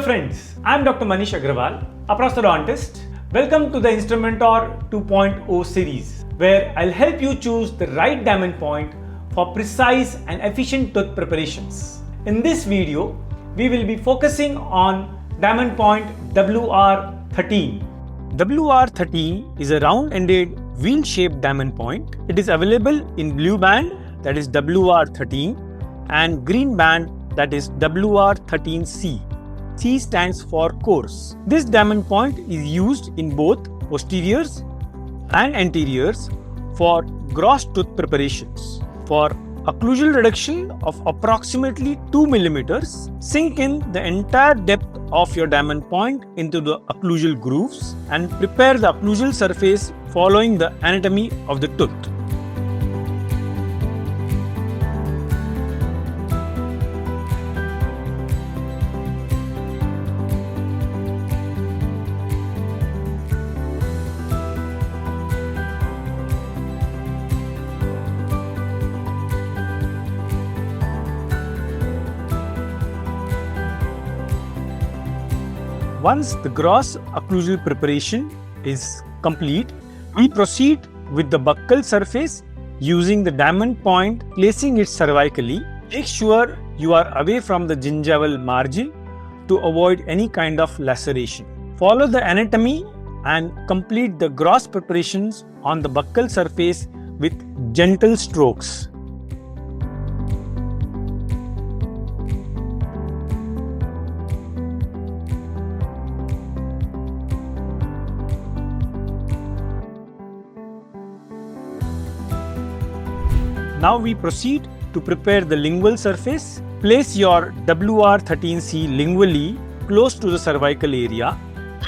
friends, I am Dr. Manish Agrawal, a prosthodontist. Welcome to the Instrumentor 2.0 series, where I'll help you choose the right diamond point for precise and efficient tooth preparations. In this video, we will be focusing on diamond point WR13. WR13 is a round-ended wheel-shaped diamond point. It is available in blue band, that is WR13, and green band, that is WR13C. C stands for coarse. This diamond point is used in both posteriors and anteriors for gross tooth preparations. For occlusal reduction of approximately 2 mm, sink in the entire depth of your diamond point into the occlusal grooves and prepare the occlusal surface following the anatomy of the tooth. Once the gross occlusal preparation is complete, we proceed with the buccal surface using the diamond point, placing it cervically. Make sure you are away from the gingival margin to avoid any kind of laceration. Follow the anatomy and complete the gross preparations on the buccal surface with gentle strokes. Now we proceed to prepare the lingual surface. Place your WR13C lingually close to the cervical area.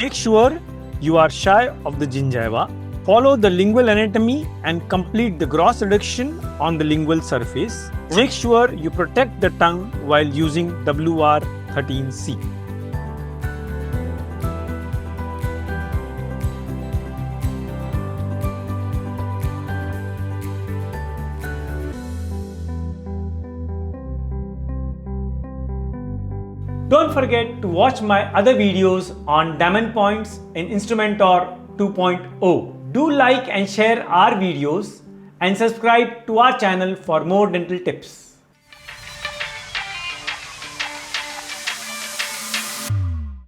Make sure you are shy of the gingiva. Follow the lingual anatomy and complete the gross reduction on the lingual surface. Make sure you protect the tongue while using WR13C. Don't forget to watch my other videos on diamond points in Instrumentor 2.0. Do like and share our videos and subscribe to our channel for more dental tips.